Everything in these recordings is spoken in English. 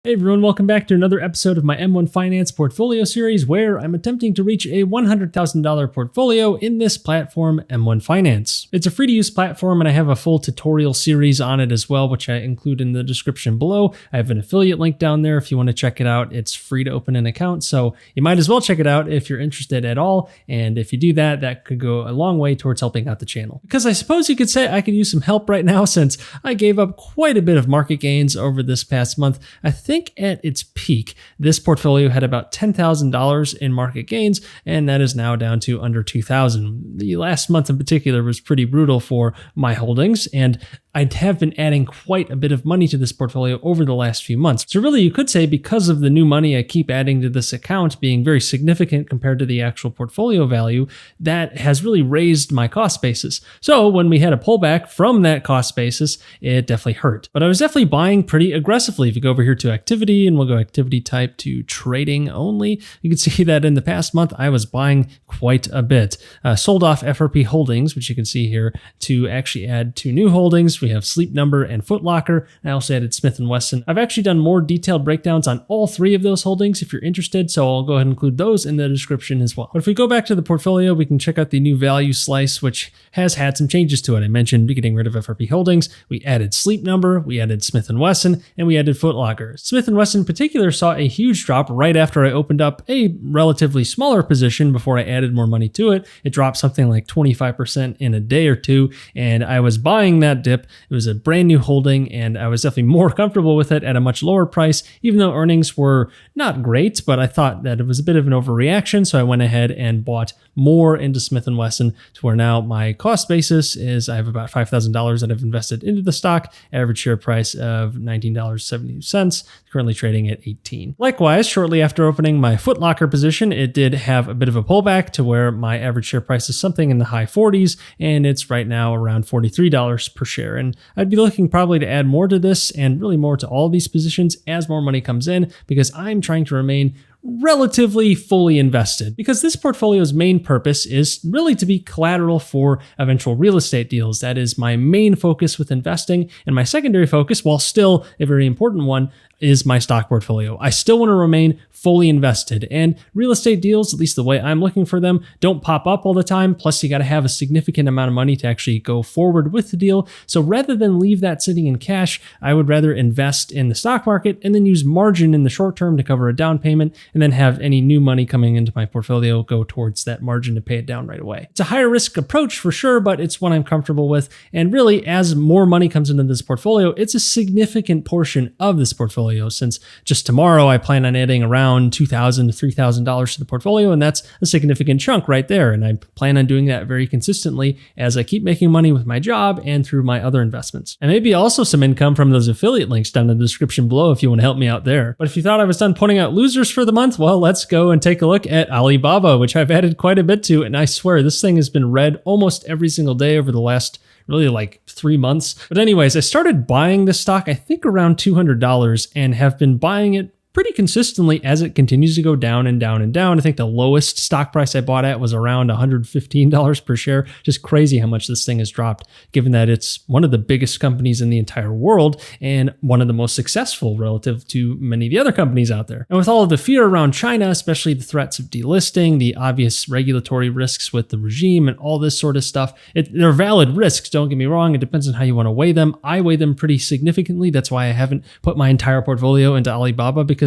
Hey everyone, welcome back to another episode of my M1 Finance portfolio series where I'm attempting to reach a $100,000 portfolio in this platform, M1 Finance. It's a free to use platform and I have a full tutorial series on it as well, which I include in the description below. I have an affiliate link down there if you want to check it out. It's free to open an account, so you might as well check it out if you're interested at all. And if you do that, that could go a long way towards helping out the channel. Because I suppose you could say I could use some help right now since I gave up quite a bit of market gains over this past month. I think at its peak, this portfolio had about $10,000 in market gains, and that is now down to under $2,000. The last month in particular was pretty brutal for my holdings, and I have been adding quite a bit of money to this portfolio over the last few months. So really you could say because of the new money I keep adding to this account being very significant compared to the actual portfolio value, that has really raised my cost basis. So when we had a pullback from that cost basis, it definitely hurt. But I was definitely buying pretty aggressively. If you go over here to activity and we'll go activity type to trading only, you can see that in the past month I was buying quite a bit. Sold off FRP holdings, which you can see here, to actually add two new holdings. We have Sleep Number and Foot Locker. I also added Smith & Wesson. I've actually done more detailed breakdowns on all three of those holdings if you're interested, so I'll go ahead and include those in the description as well. But if we go back to the portfolio, we can check out the new value slice, which has had some changes to it. I mentioned getting rid of FRP holdings. We added Sleep Number, we added Smith & Wesson, and we added Foot Locker. Smith & Wesson in particular saw a huge drop right after I opened up a relatively smaller position before I added more money to it. It dropped something like 25% in a day or two, and I was buying that dip. It was a brand new holding, and I was definitely more comfortable with it at a much lower price, even though earnings were not great, but I thought that it was a bit of an overreaction, so I went ahead and bought more into Smith & Wesson to where now my cost basis is I have about $5,000 that I've invested into the stock, average share price of $19.70, currently trading at 18. Likewise, shortly after opening my Foot Locker position, it did have a bit of a pullback to where my average share price is something in the high 40s, and it's right now around $43 per share. And I'd be looking probably to add more to this and really more to all these positions as more money comes in, because I'm trying to remain relatively fully invested, because this portfolio's main purpose is really to be collateral for eventual real estate deals. That is my main focus with investing, and my secondary focus, while still a very important one, is my stock portfolio. I still want to remain fully invested, and real estate deals, at least the way I'm looking for them, don't pop up all the time. Plus you got to have a significant amount of money to actually go forward with the deal. So rather than leave that sitting in cash, I would rather invest in the stock market and then use margin in the short term to cover a down payment, and then have any new money coming into my portfolio go towards that margin to pay it down right away. It's a higher risk approach for sure, but it's one I'm comfortable with. And really, as more money comes into this portfolio, it's a significant portion of this portfolio, since just tomorrow I plan on adding around $2,000 to $3,000 to the portfolio, and that's a significant chunk right there. And I plan on doing that very consistently as I keep making money with my job and through my other investments. And maybe also some income from those affiliate links down in the description below if you want to help me out there. But if you thought I was done pointing out losers for the month, well, let's go and take a look at Alibaba, which I've added quite a bit to, and I swear this thing has been read almost every single day over the last really like 3 months. But anyways, I started buying this stock, I think around $200, and have been buying it pretty consistently as it continues to go down and down and down. I think the lowest stock price I bought at was around $115 per share. Just crazy how much this thing has dropped, given that it's one of the biggest companies in the entire world and one of the most successful relative to many of the other companies out there. And with all of the fear around China, especially the threats of delisting, the obvious regulatory risks with the regime and all this sort of stuff, they're valid risks, don't get me wrong. It depends on how you want to weigh them. I weigh them pretty significantly. That's why I haven't put my entire portfolio into Alibaba, because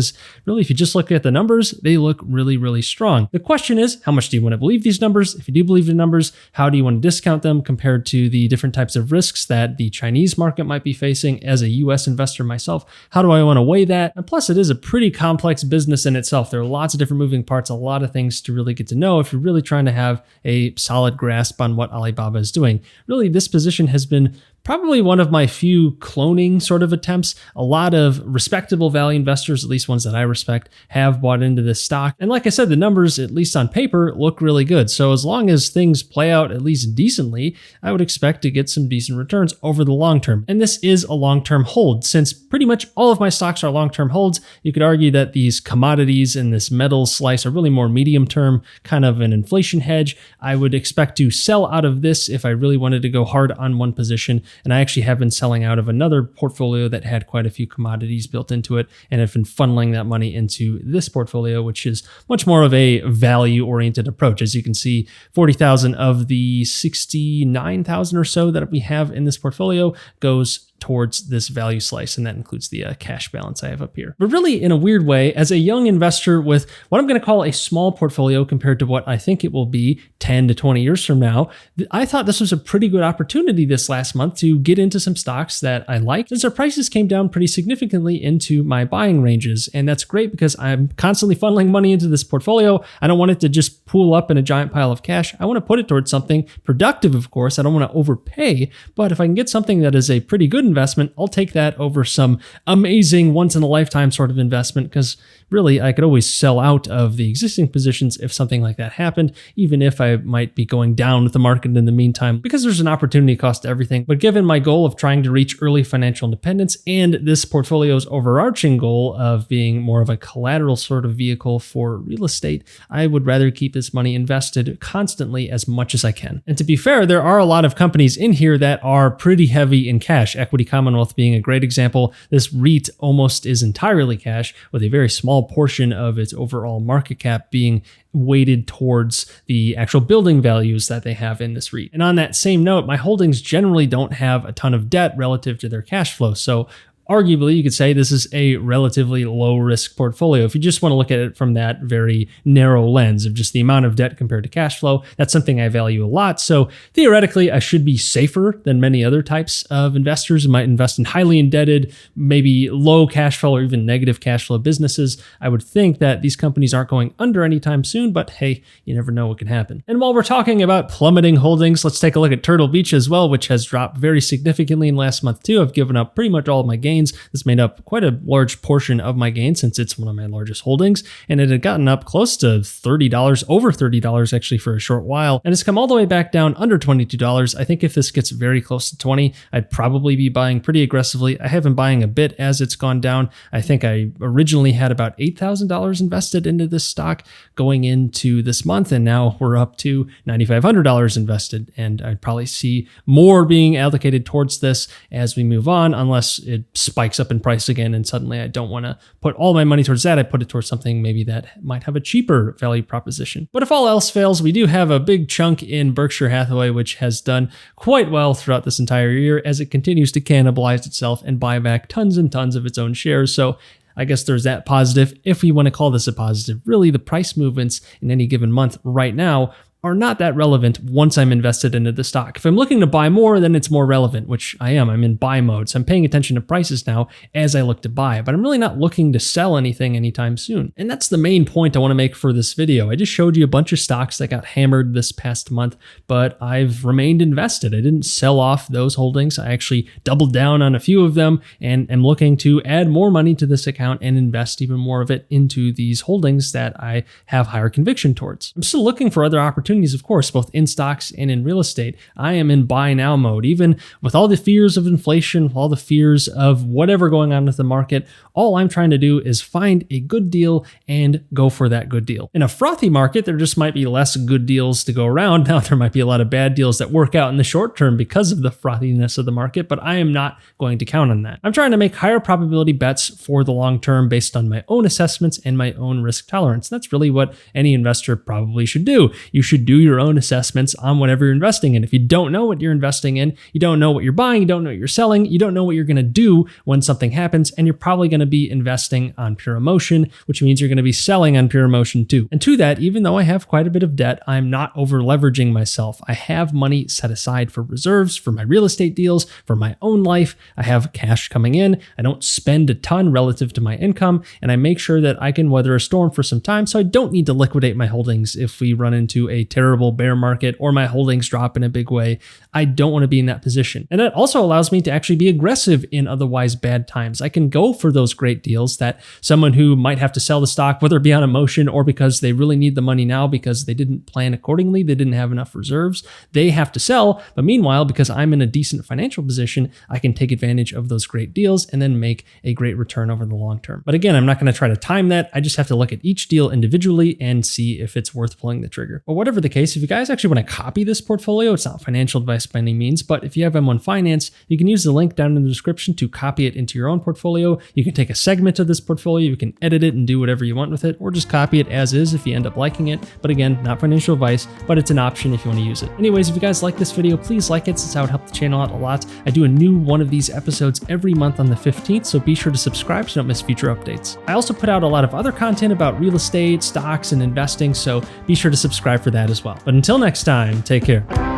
really, if you just look at the numbers, they look really, really strong. The question is, how much do you want to believe these numbers? If you do believe the numbers, how do you want to discount them compared to the different types of risks that the Chinese market might be facing? As a US investor myself, how do I want to weigh that? And plus, it is a pretty complex business in itself. There are lots of different moving parts, a lot of things to really get to know if you're really trying to have a solid grasp on what Alibaba is doing. Really, this position has been probably one of my few cloning sort of attempts. A lot of respectable value investors, at least ones that I respect, have bought into this stock. And like I said, the numbers, at least on paper, look really good. So as long as things play out at least decently, I would expect to get some decent returns over the long term. And this is a long-term hold. Since pretty much all of my stocks are long-term holds, you could argue that these commodities and this metal slice are really more medium-term, kind of an inflation hedge. I would expect to sell out of this if I really wanted to go hard on one position, And I actually have been selling out of another portfolio that had quite a few commodities built into it, and have been funneling that money into this portfolio, which is much more of a value-oriented approach. As you can see, 40,000 of the 69,000 or so that we have in this portfolio goes towards this value slice, and that includes the cash balance I have up here. But really, in a weird way, as a young investor with what I'm going to call a small portfolio compared to what I think it will be 10 to 20 years from now, I thought this was a pretty good opportunity this last month to get into some stocks that I like, since their prices came down pretty significantly into my buying ranges. And that's great because I'm constantly funneling money into this portfolio. I don't want it to just pool up in a giant pile of cash. I want to put it towards something productive, of course. I don't want to overpay, but if I can get something that is a pretty good investment, I'll take that over some amazing once-in-a-lifetime sort of investment, because really, I could always sell out of the existing positions if something like that happened, even if I might be going down with the market in the meantime, because there's an opportunity cost to everything. But given my goal of trying to reach early financial independence and this portfolio's overarching goal of being more of a collateral sort of vehicle for real estate, I would rather keep this money invested constantly as much as I can. And to be fair, there are a lot of companies in here that are pretty heavy in cash, Equity Commonwealth being a great example. This REIT almost is entirely cash, with a very small portion of its overall market cap being weighted towards the actual building values that they have in this REIT. And on that same note, my holdings generally don't have a ton of debt relative to their cash flow. So arguably, you could say this is a relatively low-risk portfolio. If you just want to look at it from that very narrow lens of just the amount of debt compared to cash flow, that's something I value a lot. So theoretically, I should be safer than many other types of investors who might invest in highly indebted, maybe low cash flow or even negative cash flow businesses. I would think that these companies aren't going under anytime soon, but hey, you never know what can happen. And while we're talking about plummeting holdings, let's take a look at Turtle Beach as well, which has dropped very significantly in last month too. I've given up pretty much all of my gains. This made up quite a large portion of my gain since it's one of my largest holdings, and it had gotten up close to $30, over $30 actually for a short while, and it's come all the way back down under $22. I think if this gets very close to 20, I'd probably be buying pretty aggressively. I have been buying a bit as it's gone down. I think I originally had about $8,000 invested into this stock going into this month, and now we're up to $9,500 invested, and I'd probably see more being allocated towards this as we move on, unless it spikes up in price again and suddenly I don't want to put all my money towards that. I put it towards something maybe that might have a cheaper value proposition. But if all else fails, we do have a big chunk in Berkshire Hathaway, which has done quite well throughout this entire year as it continues to cannibalize itself and buy back tons and tons of its own shares. So I guess there's that positive, if we want to call this a positive. Really, the price movements in any given month right now are not that relevant once I'm invested into the stock. If I'm looking to buy more, then it's more relevant, which I am. I'm in buy mode, so I'm paying attention to prices now as I look to buy, but I'm really not looking to sell anything anytime soon. And that's the main point I want to make for this video. I just showed you a bunch of stocks that got hammered this past month, but I've remained invested. I didn't sell off those holdings. I actually doubled down on a few of them and am looking to add more money to this account and invest even more of it into these holdings that I have higher conviction towards. I'm still looking for other opportunities, of course, both in stocks and in real estate. I am in buy now mode, even with all the fears of inflation, all the fears of whatever going on with the market. All I'm trying to do is find a good deal and go for that good deal. In a frothy market, there just might be less good deals to go around. Now, there might be a lot of bad deals that work out in the short term because of the frothiness of the market, but I am not going to count on that. I'm trying to make higher probability bets for the long term based on my own assessments and my own risk tolerance. That's really what any investor probably should do. You should do your own assessments on whatever you're investing in. If you don't know what you're investing in, you don't know what you're buying, you don't know what you're selling, you don't know what you're going to do when something happens, and you're probably going to be investing on pure emotion, which means you're going to be selling on pure emotion too. And to that, even though I have quite a bit of debt, I'm not over leveraging myself. I have money set aside for reserves, for my real estate deals, for my own life. I have cash coming in. I don't spend a ton relative to my income, and I make sure that I can weather a storm for some time, so I don't need to liquidate my holdings if we run into a terrible bear market or my holdings drop in a big way. I don't want to be in that position. And that also allows me to actually be aggressive in otherwise bad times. I can go for those great deals that someone who might have to sell the stock, whether it be on emotion or because they really need the money now because they didn't plan accordingly, they didn't have enough reserves, they have to sell. But meanwhile, because I'm in a decent financial position, I can take advantage of those great deals and then make a great return over the long term. But again, I'm not going to try to time that. I just have to look at each deal individually and see if it's worth pulling the trigger. But whatever Whatever the case, if you guys actually want to copy this portfolio, it's not financial advice by any means, but if you have M1 Finance, you can use the link down in the description to copy it into your own portfolio. You can take a segment of this portfolio, you can edit it and do whatever you want with it, or just copy it as is if you end up liking it. But again, not financial advice, but it's an option if you want to use it. Anyways, if you guys like this video, please like it, since that would help the channel out a lot. I do a new one of these episodes every month on the 15th, so be sure to subscribe so you don't miss future updates. I also put out a lot of other content about real estate, stocks, and investing, so be sure to subscribe for that as well. But until next time, take care.